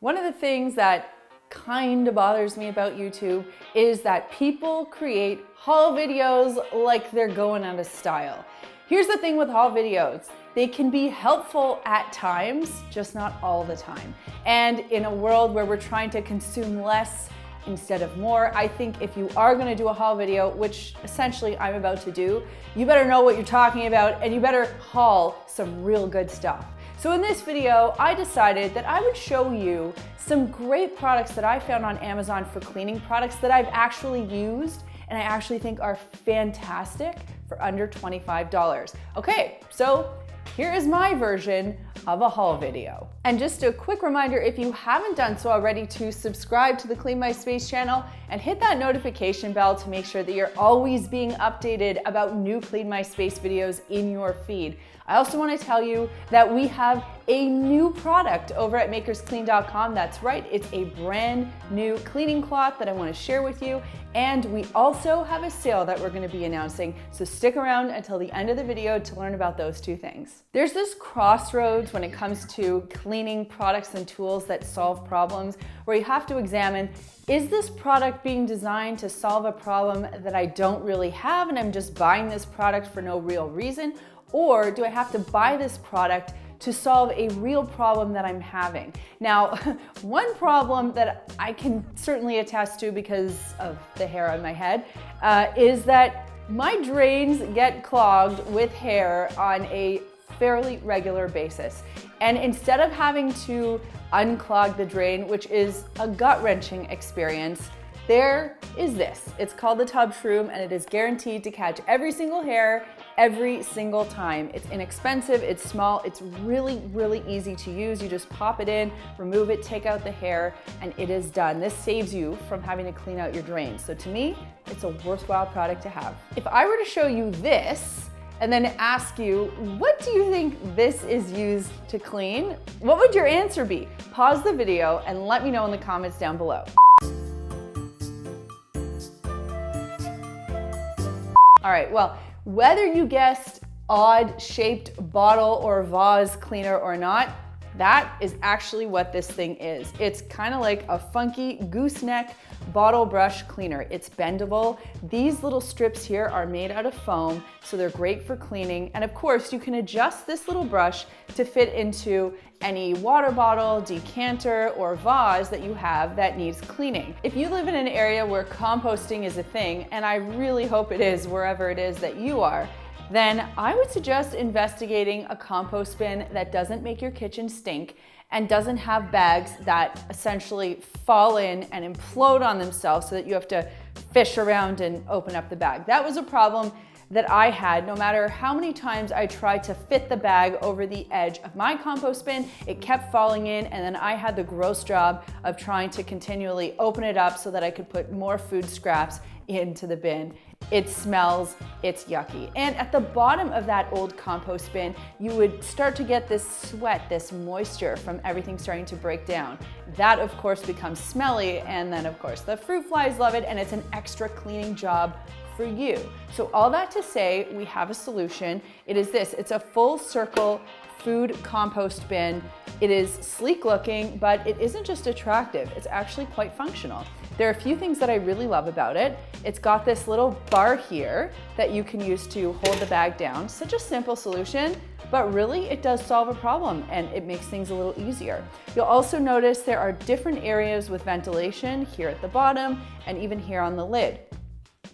One of the things that kind of bothers me about YouTube is that people create haul videos like they're going out of style. Here's the thing with haul videos. They can be helpful at times, just not all the time. And in a world where we're trying to consume less instead of more, I think if you are gonna do a haul video, which essentially I'm about to do, you better know what you're talking about and you better haul some real good stuff. So in this video, I decided that I would show you some great products that I found on Amazon for cleaning products that I've actually used and I actually think are fantastic for under $25. Okay, so here is my version of a haul video. And just a quick reminder, if you haven't done so already, to subscribe to the Clean My Space channel and hit that notification bell to make sure that you're always being updated about new Clean My Space videos in your feed. I also want to tell you that we have a new product over at makersclean.com. That's right, it's a brand new cleaning cloth that I want to share with you. And we also have a sale that we're going to be announcing. So stick around until the end of the video to learn about those two things. There's this crossroads when it comes to cleaning products and tools that solve problems, where you have to examine, is this product being designed to solve a problem that I don't really have and I'm just buying this product for no real reason? Or do I have to buy this product to solve a real problem that I'm having? Now, one problem that I can certainly attest to because of the hair on my head is that my drains get clogged with hair on a fairly regular basis. And instead of having to unclog the drain, which is a gut-wrenching experience, there is this. It's called the tub Shroom, and it is guaranteed to catch every single hair every single time. It's inexpensive, it's small, it's really, really easy to use. You just pop it in, remove it, take out the hair, and it is done. This saves you from having to clean out your drains. So to me, it's a worthwhile product to have. If I were to show you this and then ask you, what do you think this is used to clean? What would your answer be? Pause the video and let me know in the comments down below. All right, well, whether you guessed odd-shaped bottle or vase cleaner or not, that is actually what this thing is. It's kind of like a funky gooseneck bottle brush cleaner. It's bendable. These little strips here are made out of foam, so they're great for cleaning. And of course, you can adjust this little brush to fit into any water bottle, decanter, or vase that you have that needs cleaning. If you live in an area where composting is a thing, and I really hope it is wherever it is that you are, then I would suggest investigating a compost bin that doesn't make your kitchen stink and doesn't have bags that essentially fall in and implode on themselves so that you have to fish around and open up the bag. That was a problem that I had. No matter how many times I tried to fit the bag over the edge of my compost bin, it kept falling in, and then I had the gross job of trying to continually open it up so that I could put more food scraps into the bin. It smells, it's yucky. And at the bottom of that old compost bin, you would start to get this sweat, this moisture from everything starting to break down. That of course becomes smelly, and then of course the fruit flies love it, and it's an extra cleaning job for you. So all that to say, we have a solution. It is this, it's a full circle food compost bin. It is sleek looking, but it isn't just attractive, it's actually quite functional. There are a few things that I really love about it. It's got this little bar here that you can use to hold the bag down. Such a simple solution, but really it does solve a problem and it makes things a little easier. You'll also notice there are different areas with ventilation here at the bottom and even here on the lid.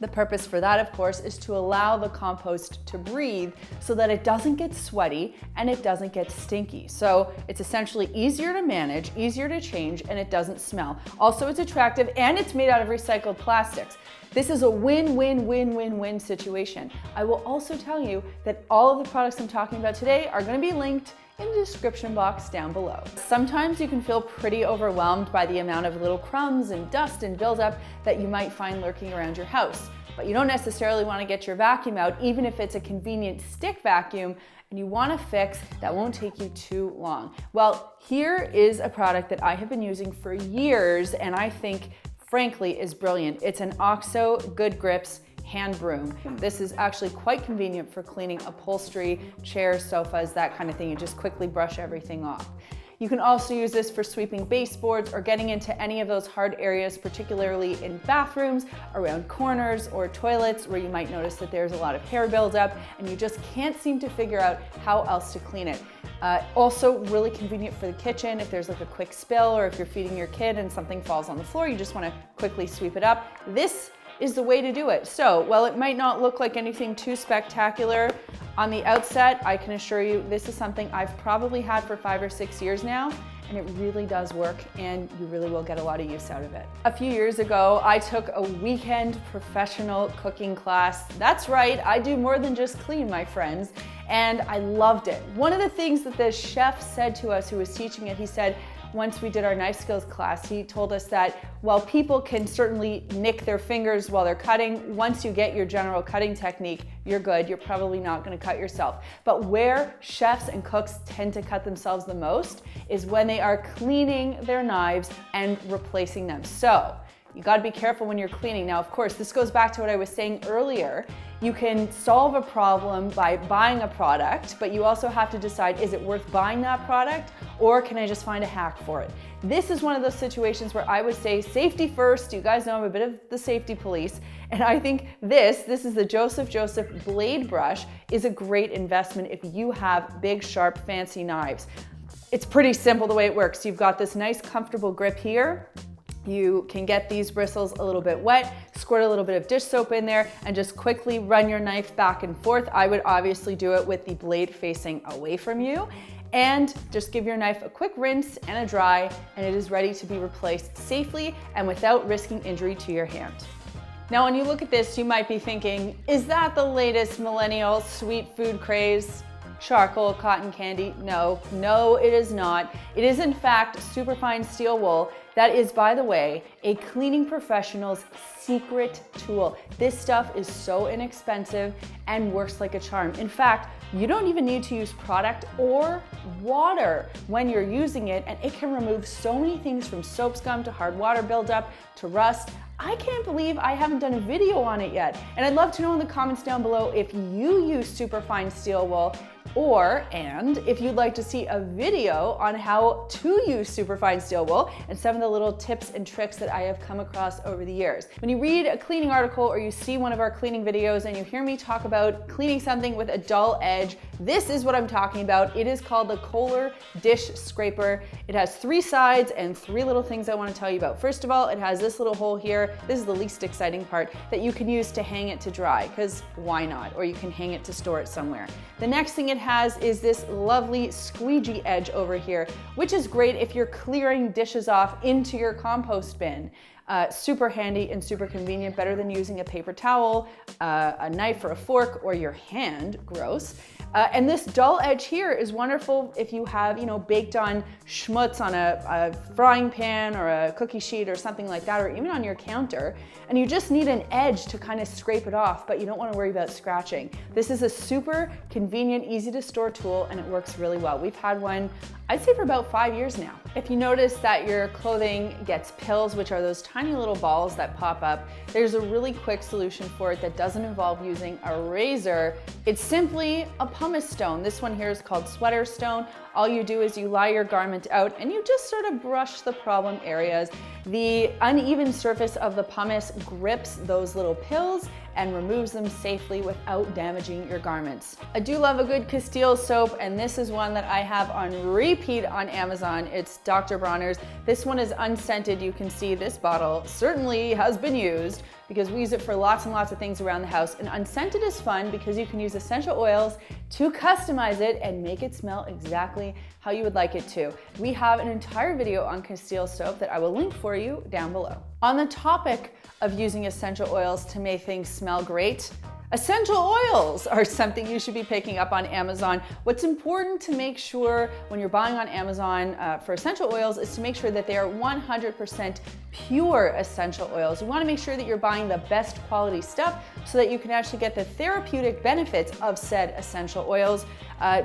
The purpose for that, of course, is to allow the compost to breathe so that it doesn't get sweaty and it doesn't get stinky. So it's essentially easier to manage, easier to change, and it doesn't smell. Also, it's attractive and it's made out of recycled plastics. This is a win-win-win-win-win situation. I will also tell you that all of the products I'm talking about today are going to be linked in the description box down below. Sometimes you can feel pretty overwhelmed by the amount of little crumbs and dust and buildup that you might find lurking around your house. But you don't necessarily want to get your vacuum out, even if it's a convenient stick vacuum, and you want a fix that won't take you too long. Well, here is a product that I have been using for years and I think, frankly, is brilliant. It's an OXO Good Grips hand broom. This is actually quite convenient for cleaning upholstery, chairs, sofas, that kind of thing. You just quickly brush everything off. You can also use this for sweeping baseboards or getting into any of those hard areas, particularly in bathrooms, around corners or toilets where you might notice that there's a lot of hair buildup and you just can't seem to figure out how else to clean it. Also really convenient for the kitchen if there's like a quick spill, or if you're feeding your kid and something falls on the floor, you just want to quickly sweep it up. This is the way to do it. So while it might not look like anything too spectacular on the outset, I can assure you this is something I've probably had for 5 or 6 years now, and it really does work, and you really will get a lot of use out of it. A few years ago, I took a weekend professional cooking class. That's right, I do more than just clean, my friends, and I loved it. One of the things that the chef said to us who was teaching it, he said, once we did our knife skills class, he told us that while people can certainly nick their fingers while they're cutting, once you get your general cutting technique, you're good. You're probably not going to cut yourself. But where chefs and cooks tend to cut themselves the most is when they are cleaning their knives and replacing them. So you got to be careful when you're cleaning. Now, of course, this goes back to what I was saying earlier. You can solve a problem by buying a product, but you also have to decide, is it worth buying that product, or can I just find a hack for it? This is one of those situations where I would say safety first. You guys know I'm a bit of the safety police, and I think this is the Joseph blade brush, is a great investment if you have big, sharp, fancy knives. It's pretty simple the way it works. You've got this nice, comfortable grip here. You can get these bristles a little bit wet, squirt a little bit of dish soap in there, and just quickly run your knife back and forth. I would obviously do it with the blade facing away from you, and just give your knife a quick rinse and a dry, and it is ready to be replaced safely and without risking injury to your hand. Now, when you look at this, you might be thinking, is that the latest millennial sweet food craze? Charcoal, cotton candy? No, it is not. It is in fact superfine steel wool. That is, by the way, a cleaning professional's secret tool. This stuff is so inexpensive and works like a charm. In fact, you don't even need to use product or water when you're using it, and it can remove so many things from soap scum to hard water buildup to rust. I can't believe I haven't done a video on it yet. And I'd love to know in the comments down below if you use superfine steel wool, and if you'd like to see a video on how to use superfine steel wool and some of the little tips and tricks that I have come across over the years. When you read a cleaning article or you see one of our cleaning videos and you hear me talk about cleaning something with a dull edge, this is what I'm talking about. It is called the Kohler dish scraper. It has 3 sides and 3 little things I want to tell you about. First of all, it has this little hole here. This is the least exciting part, that you can use to hang it to dry, because why not? Or you can hang it to store it somewhere. The next thing it has is this lovely squeegee edge over here, which is great if you're clearing dishes off into your compost bin. Super handy and super convenient, better than using a paper towel, a knife or a fork, or your hand, gross. And this dull edge here is wonderful if you have, baked on schmutz on a frying pan or a cookie sheet or something like that, or even on your counter, and you just need an edge to kind of scrape it off, but you don't want to worry about scratching. This is a super convenient, easy to store tool, and it works really well. We've had one, I'd say, for about 5 years now. If you notice that your clothing gets pills, which are those tiny little balls that pop up, there's a really quick solution for it that doesn't involve using a razor. It's simply a pumice stone. This one here is called sweater stone. All you do is you lie your garment out and you just sort of brush the problem areas. The uneven surface of the pumice grips those little pills and removes them safely without damaging your garments. I do love a good Castile soap, and this is one that I have on repeat on Amazon. It's Dr. Bronner's. This one is unscented. You can see this bottle certainly has been used, because we use it for lots and lots of things around the house. And unscented is fun because you can use essential oils to customize it and make it smell exactly how you would like it to. We have an entire video on Castile soap that I will link for you down below. On the topic of using essential oils to make things smell great, essential oils are something you should be picking up on Amazon. What's important to make sure when you're buying on Amazon for essential oils is to make sure that they are 100% pure essential oils. You want to make sure that you're buying the best quality stuff so that you can actually get the therapeutic benefits of said essential oils.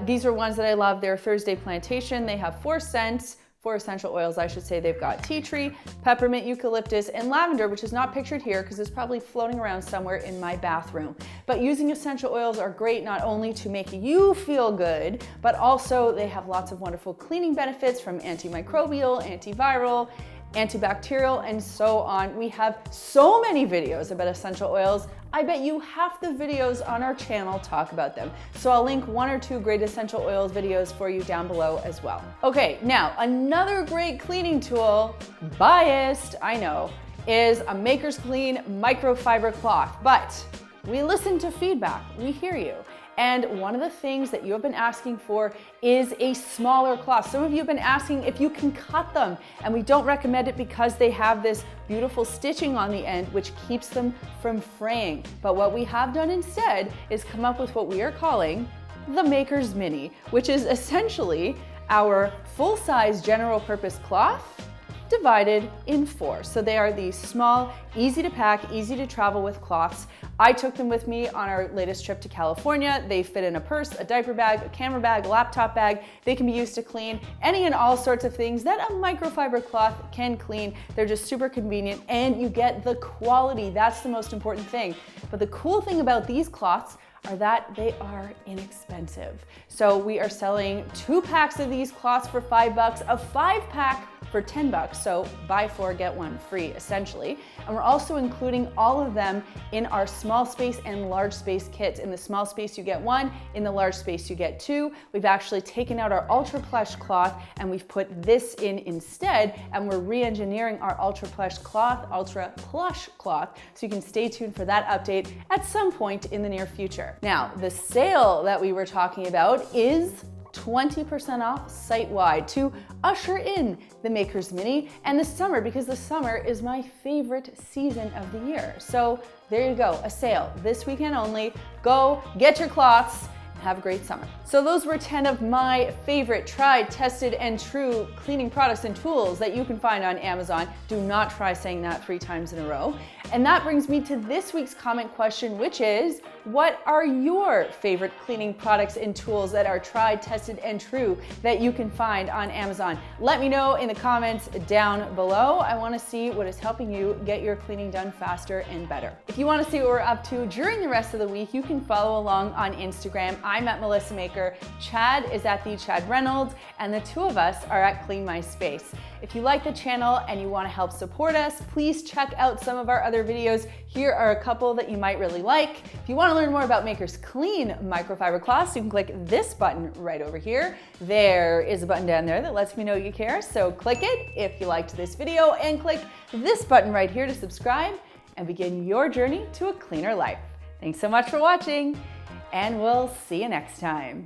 These are ones that I love. They're Thursday Plantation. They have 4 scents, for essential oils, I should say. They've got tea tree, peppermint, eucalyptus, and lavender, which is not pictured here because it's probably floating around somewhere in my bathroom. But using essential oils are great not only to make you feel good, but also they have lots of wonderful cleaning benefits from antimicrobial, antiviral, antibacterial, and so on. We have so many videos about essential oils. I bet you half the videos on our channel talk about them. So I'll link 1 or 2 great essential oils videos for you down below as well. Okay, now another great cleaning tool, biased, I know, is a Maker's Clean microfiber cloth. But we listen to feedback, we hear you. And one of the things that you have been asking for is a smaller cloth. Some of you have been asking if you can cut them, and we don't recommend it because they have this beautiful stitching on the end, which keeps them from fraying. But what we have done instead is come up with what we are calling the Maker's Mini, which is essentially our full-size general purpose cloth divided in 4. So they are these small, easy to pack, easy to travel with cloths. I took them with me on our latest trip to California. They fit in a purse, a diaper bag, a camera bag, a laptop bag. They can be used to clean any and all sorts of things that a microfiber cloth can clean. They're just super convenient and you get the quality. That's the most important thing. But the cool thing about these cloths are that they are inexpensive. So we are selling 2 packs of these cloths for $5, a 5-pack for $10. So buy 4, get 1 free, essentially. And we're also including all of them in our small space and large space kits. In the small space, you get 1. In the large space, you get 2. We've actually taken out our ultra plush cloth and we've put this in instead. And we're re-engineering our ultra plush cloth. So you can stay tuned for that update at some point in the near future. Now, the sale that we were talking about is 20% off site-wide to usher in the Maker's Mini and the summer, because the summer is my favorite season of the year. So there you go, a sale this weekend only. Go get your cloths and have a great summer. So those were 10 of my favorite tried, tested, and true cleaning products and tools that you can find on Amazon. Do not try saying that 3 times in a row. And that brings me to this week's comment question, which is, what are your favorite cleaning products and tools that are tried, tested, and true that you can find on Amazon? Let me know in the comments down below. I want to see what is helping you get your cleaning done faster and better. If you want to see what we're up to during the rest of the week, you can follow along on Instagram. I'm at Melissa Maker, Chad is at the Chad Reynolds, and the 2 of us are at Clean My Space. If you like the channel and you want to help support us, please check out some of our other videos. Here are a couple that you might really like. If you want to learn more about Maker's Clean microfiber cloths, you can click this button right over here. There is a button down there that lets me know you care, so click it if you liked this video, and click this button right here to subscribe and begin your journey to a cleaner life. Thanks so much for watching, and we'll see you next time.